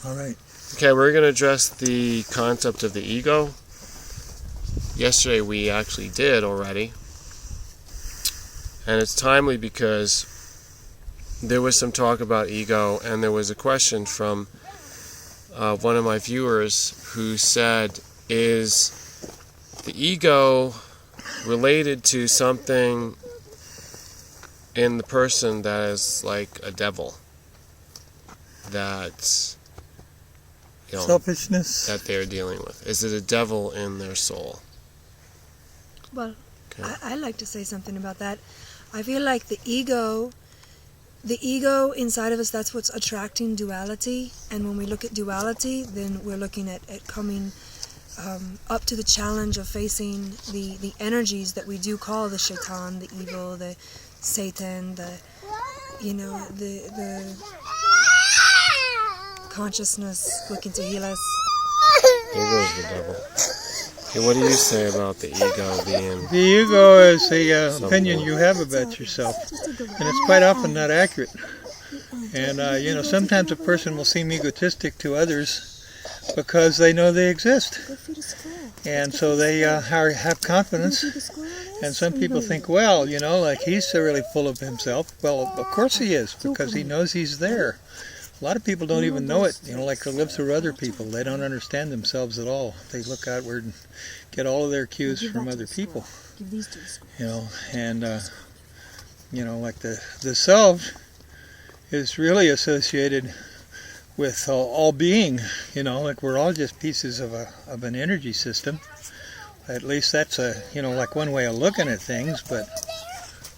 All right. Okay, we're going to address the concept of the ego. Yesterday we actually did already. And it's timely because there was some talk about ego, and there was a question from one of my viewers who said, is the ego related to something in the person that is like a devil? That's, selfishness that they're dealing with. Is it a devil in their soul? Well, Okay. I'd like to say something about that. I feel like the ego inside of us, that's what's attracting duality. And when we look at duality, then we're looking at coming up to the challenge of facing the energies that we do call the shaitan, the evil, the Satan, the consciousness looking to heal us. There goes the devil. Okay, what do you say about the ego being... The ego is the opinion you have about yourself, and it's quite often not accurate. And sometimes a person will seem egotistic to others because they know they exist, and so they have confidence. And some people think, well, like he's really full of himself. Well, of course he is, because he knows he's there. A lot of people don't even know it, like they live through other people. They don't understand themselves at all. They look outward and get all of their cues from other people. And like the self is really associated with all being. Like we're all just pieces of an energy system. At least that's like one way of looking at things. But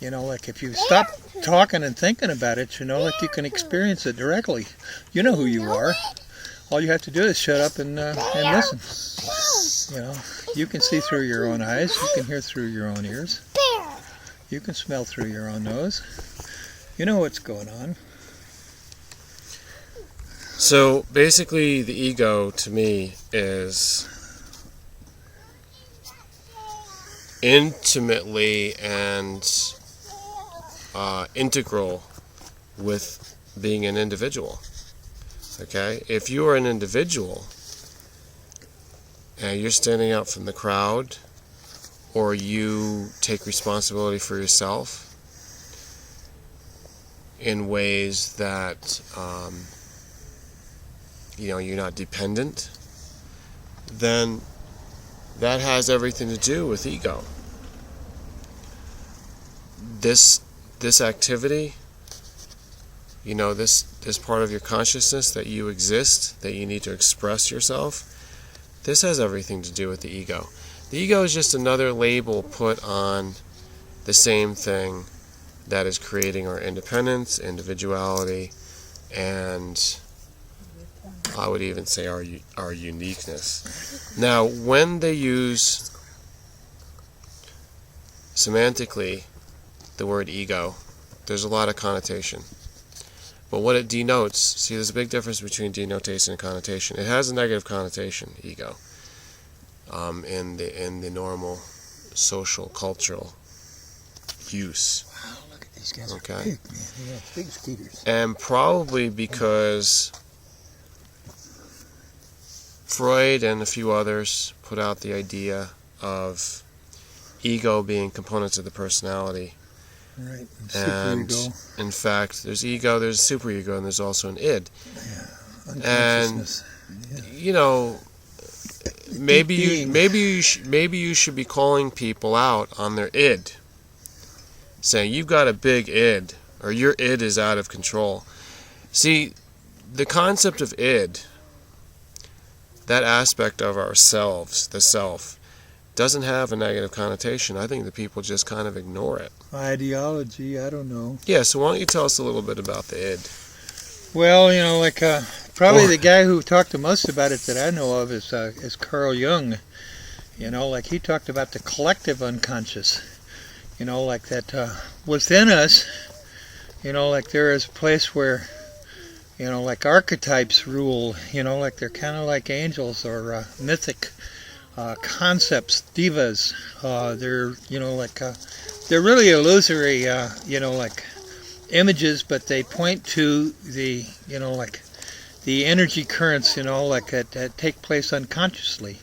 like if you stop talking and thinking about it, like you can experience it directly. You know who you are. All you have to do is shut up and listen. You can see through your own eyes. You can hear through your own ears. You can smell through your own nose. You know what's going on. So basically the ego to me is intimately and integral with being an individual. Okay? If you are an individual and you're standing out from the crowd, or you take responsibility for yourself in ways that you're not dependent, then that has everything to do with ego. This activity, this part of your consciousness that you exist, that you need to express yourself, this has everything to do with the ego. The ego is just another label put on the same thing that is creating our independence, individuality, and I would even say our uniqueness. Now, when they use semantically the word ego, there's a lot of connotation. But what it denotes, see, there's a big difference between denotation and connotation. It has a negative connotation, ego, in the normal social, cultural use. Wow, look at these guys. Okay. Are big, man. They got big skeeters. And probably because Freud and a few others put out the idea of ego being components of the personality. Right. And Superego. in fact, there's ego, there's superego, and there's also an id. Yeah. And Yeah. maybe you should be calling people out on their id, saying you've got a big id, or your id is out of control. See, the concept of id, that aspect of ourselves, the self, doesn't have a negative connotation. I think the people just kind of ignore it. Ideology, I don't know. Yeah, so why don't you tell us a little bit about the id? Well, probably the guy who talked the most about it that I know of is Carl Jung. He talked about the collective unconscious. That within us, there is a place where, archetypes rule, they're kind of like angels or mythic concepts, divas. They're really illusory, images, but they point to the, the energy currents, like that take place unconsciously.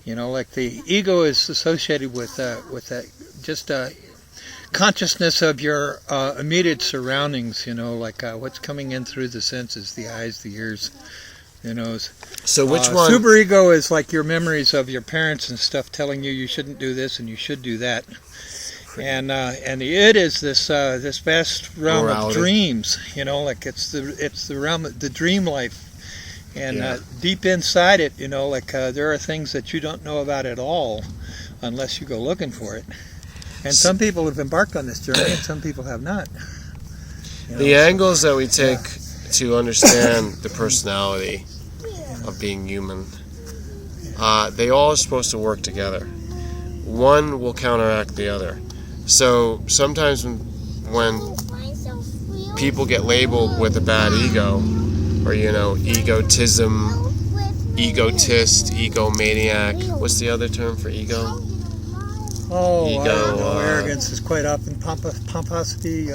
Like the ego is associated with just consciousness of your immediate surroundings. Like what's coming in through the senses, the eyes, the ears, the nose. So which one? Superego is like your memories of your parents and stuff, telling you shouldn't do this and you should do that. And the id is this vast realm of dreams. Like it's the realm of the dream life. And deep inside it, there are things that you don't know about at all unless you go looking for it. And some people have embarked on this journey and some people have not. The angles that we take to understand the personality of being human, they all are supposed to work together. One will counteract the other. So sometimes when people get labeled with a bad ego, or egotism, egotist, egomaniac. What's the other term for ego? Oh, I don't know. Arrogance is quite often pomposity.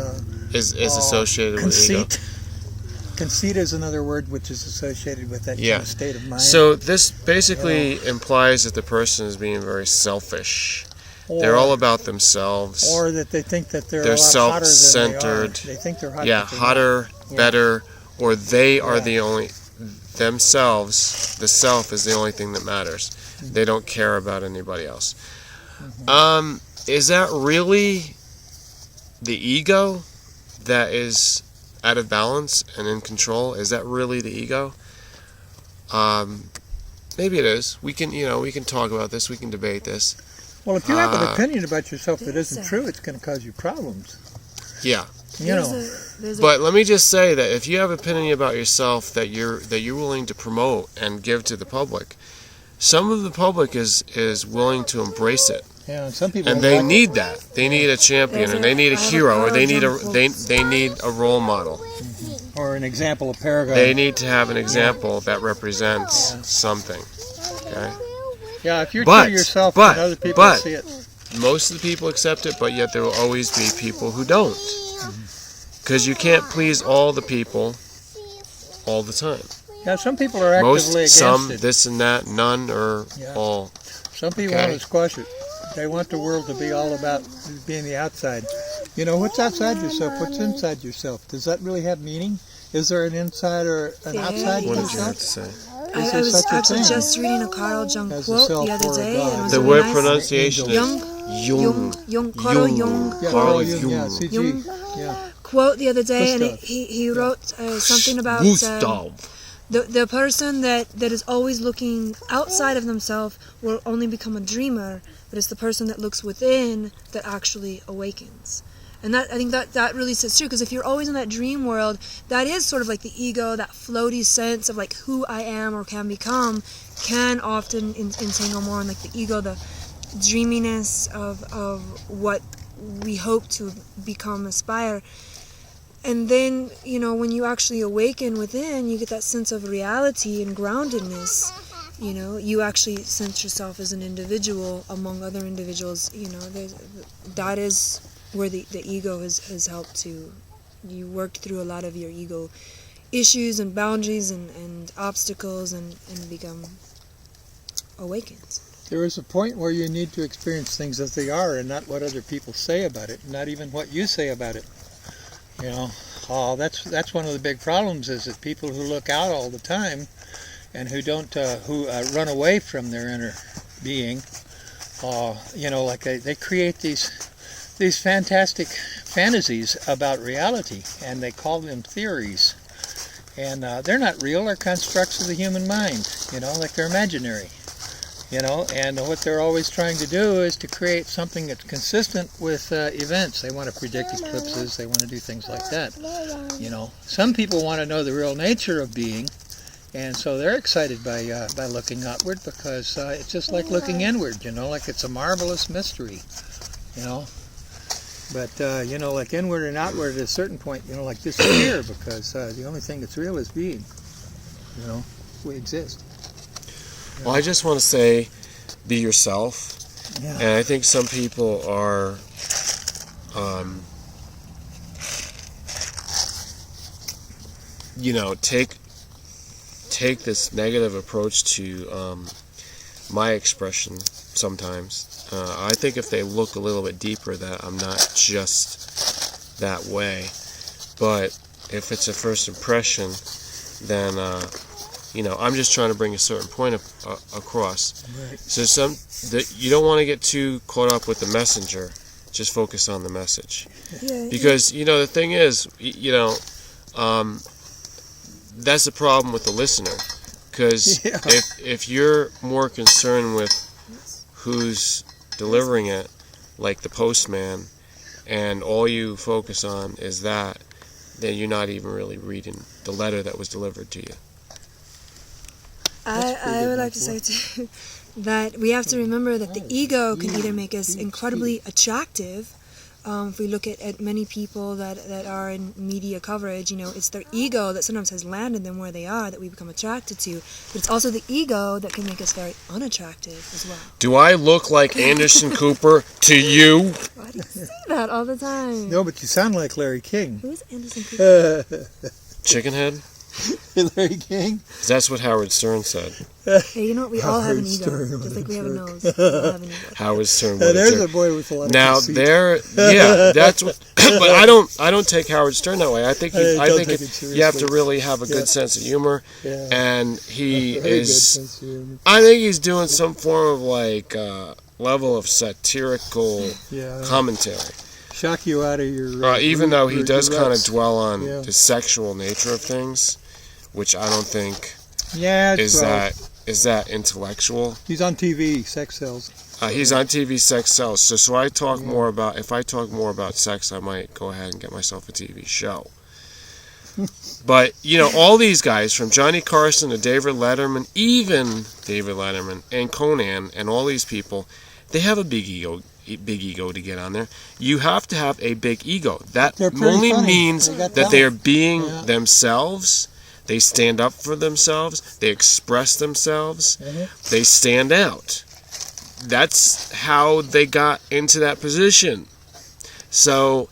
Is associated conceit. with ego. Conceit is another word which is associated with that kind of state of mind. So this basically implies that the person is being very selfish. They're all about themselves. Or that they think that they're a lot self-centered. hotter than they are. They think they're hotter. Yeah, hotter, better, or they are the only, themselves, the self is the only thing that matters. They don't care about anybody else. Is that really the ego that is out of balance and in control? Is that really the ego? Maybe it is. We can talk about this. We can debate this. Well, if you have an opinion about yourself that isn't true, it's going to cause you problems. Yeah. But let me just say that if you have an opinion about yourself that you're willing to promote and give to the public, some of the public is willing to embrace it. Yeah, and some people. And they need that. They need a champion, or they need a hero, or they need a role model, or an example, a paragon. They need to have an example that represents something. Okay. Yeah, if you're true to yourself, then other people see it. Most of the people accept it, but yet there will always be people who don't. Because you can't please all the people all the time. Yeah, some people are actively against some, it. this and that, none, or all. Some people want to squash it. They want the world to be all about being the outside. What's outside yourself? What's inside yourself? Does that really have meaning? Is there an inside or an outside What yourself? did you have to say? I was actually just reading a Carl Jung quote the other day. And it was the really word pronunciation is Jung. Carl Jung. Carl Jung. Yeah, CG. Yeah. Quote the other day, and he wrote something about the person that is always looking outside of themselves will only become a dreamer, but it's the person that looks within that actually awakens. And I think that really sits true, because if you're always in that dream world, that is sort of like the ego, that floaty sense of like who I am or can become, can often entangle more on like the ego, the dreaminess of what we hope to become, aspire. And then, when you actually awaken within, you get that sense of reality and groundedness. You actually sense yourself as an individual among other individuals. That is where the ego has helped to. You worked through a lot of your ego issues and boundaries and obstacles and become awakened. There is a point where you need to experience things as they are and not what other people say about it, not even what you say about it. That's one of the big problems, is that people who look out all the time and who don't run away from their inner being, they create these fantastic fantasies about reality, and they call them theories, and they're not real. They're constructs of the human mind, they're imaginary. And what they're always trying to do is to create something that's consistent with events. They want to predict eclipses. They want to do things like that. Some people want to know the real nature of being, and so they're excited by looking outward, because it's just like looking inward. Like it's a marvelous mystery. But like inward and outward at a certain point, like disappear, because the only thing that's real is being. We exist. Well, I just want to say, be yourself. Yeah. And I think some people are take this negative approach to my expression sometimes. I think if they look a little bit deeper, that I'm not just that way. But if it's a first impression, then I'm just trying to bring a certain point across. Right. So you don't want to get too caught up with the messenger. Just focus on the message. Yeah, Because the thing is, that's the problem with the listener. Because if you're more concerned with who's delivering it, like the postman, and all you focus on is that, then you're not even really reading the letter that was delivered to you. I would like to say too that we have to remember that the ego can either make us incredibly attractive. If we look at many people that are in media coverage, it's their ego that sometimes has landed them where they are that we become attracted to. But it's also the ego that can make us very unattractive as well. Do I look like Anderson Cooper to you? Why do you say that all the time? No, but you sound like Larry King. Who's Anderson Cooper? Chickenhead? Larry King? That's what Howard Stern said. Hey, you know what? We all have an ego, just like we have a nose. We all have an ego. Howard Stern. There's a boy with a lot of conceit. That's what. But I don't take Howard Stern that way. I think you have to really have a good sense of humor, and he is. I think he's doing some form of level of satirical commentary. Shock you out of your. Even though he does kind of dwell on the sexual nature of things, which I don't think is that intellectual. He's on TV, sex sells. He's on TV, sex sells. So I talk more about. If I talk more about sex, I might go ahead and get myself a TV show. But all these guys, from Johnny Carson to David Letterman, even David Letterman and Conan and all these people, they have a big ego to get on there. You have to have a big ego. That only means that they are being themselves. They stand up for themselves. They express themselves. They stand out. That's how they got into that position. So,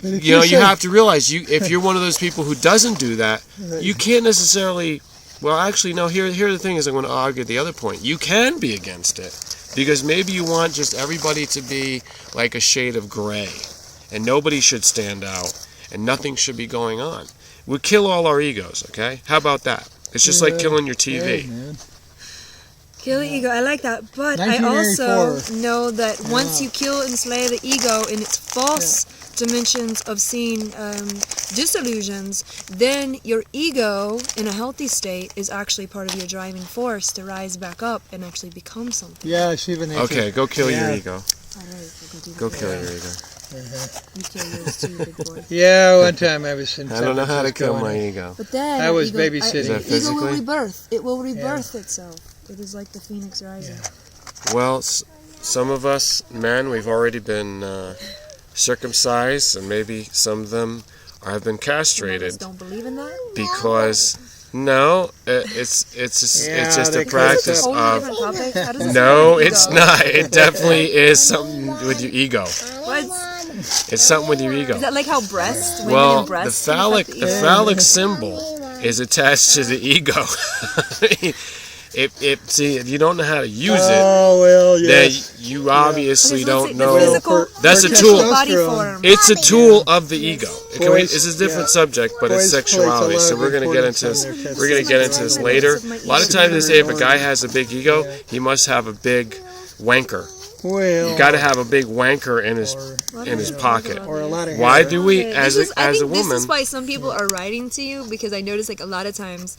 you have to realize, if you're one of those people who doesn't do that, you can't necessarily. Well, actually, no. Here the thing is, I'm going to argue the other point. You can be against it. Because maybe you want just everybody to be like a shade of gray, and nobody should stand out, and nothing should be going on. We'll kill all our egos, okay? How about that? It's just like killing your TV. Kill the ego. I like that. But I also know that once you kill and slay the ego in its false dimensions of seeing disillusions, then your ego in a healthy state is actually part of your driving force to rise back up and actually become something. Yeah, Shiva nature. Okay, go kill your ego. All right, go kill your ego. You kill yours too, big boy. Yeah, one time I was in I don't know how to kill my ego. But then I was babysitting. Is that physically? Ego will rebirth. It will rebirth itself. It is like the phoenix rising. Well, some of us men, we've already been circumcised, and maybe some of them have been castrated. Don't believe in that? Because it's just a practice of. No, it's not. It definitely is something with your ego. It's something with your ego. Is that like how breast? Well, the phallic symbol is attached to the ego. If you don't know how to use it, then you obviously don't know. That's a tool. It's a tool of the ego. It's a different subject, but it's sexuality. So we're gonna get into this. We're gonna get into this later. A lot of times they say if a guy has a big ego, he must have a big wanker. You got to have a big wanker in his pocket. Why do we, as a woman? This is why some people are writing to you, because I notice a lot of times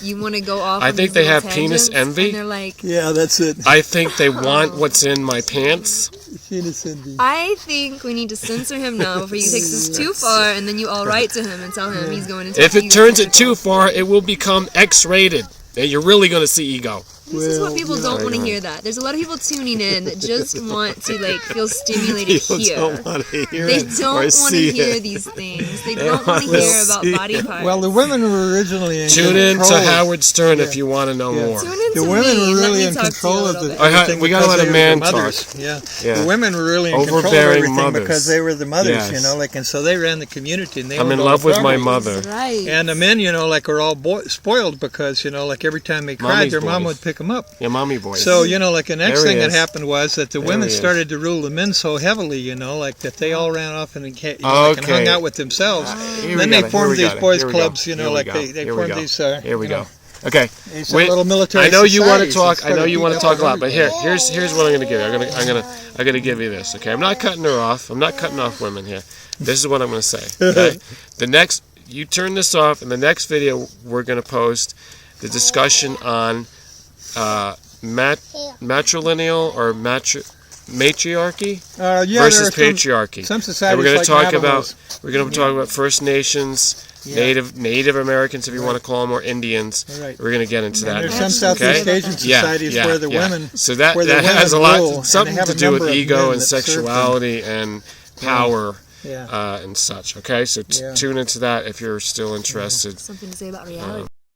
you want to go off. I think they have penis envy. And they're like, yeah, that's it. I think they want what's in my pants. Penis envy. I think we need to censor him now before he takes this too far, and then you all write to him and tell him he's going into. If it turns it too far, it will become X-rated, and you're really going to see ego. This is what people don't want to know. hear. That there's a lot of people tuning in that just want to like feel stimulated People here. don't want to hear They it don't or want to see hear it. these things. They don't want to wanna hear about see body it. parts. Well, the women were originally in Tune in control. to Howard Stern if you want to know Yeah. more. Tune in The to women me. were Let really me in talk to you a control of little the bit. everything we gotta because let they a were man the mothers. talk. Yeah. Yeah. The women were really in control of Overbearing everything mothers. because they were the mothers, Yes. you know, like, and so they ran the community. And they I'm owned in all love the with my property. mother. That's right. And the men, you know, like, are all spoiled because, you know, like, every time they cried, Mommy's their mom boys. would pick them up. Yeah, mommy boys. So, you know, like, the next There he thing that is. happened was that the There women he is. started to rule the men so heavily, you know, like, that they all ran off and, you know, like, and hung out with themselves. Here Then we they got it, formed here we these got it, boys' here we go, clubs, you here know, we like, go, they here we formed go. these, Here we you go. know, Okay. these Wait, little military I know you want to societies talk. and I know you want to started talk a lot, but beating here, up here's what I'm going to give you. I'm gonna give you this. Okay, I'm not cutting her off. I'm not cutting off women here. This is what I'm going to say. Okay, you turn this off. In the next video, we're going to post the discussion on matrilineal or matriarchy yeah, versus there are patriarchy. Some And societies we're going like to talk Navajos. about First Nations, Native Americans, if you want to call them, or Indians. Right. We're going to get into that. There's next, some Southeast okay? Asian societies where the women, So that where the has a women lot, rule, and something they have to a do with number of ego men and that serve them. sexuality and power Yeah. and such. Okay, so tune into that if you're still interested. Something to say about reality.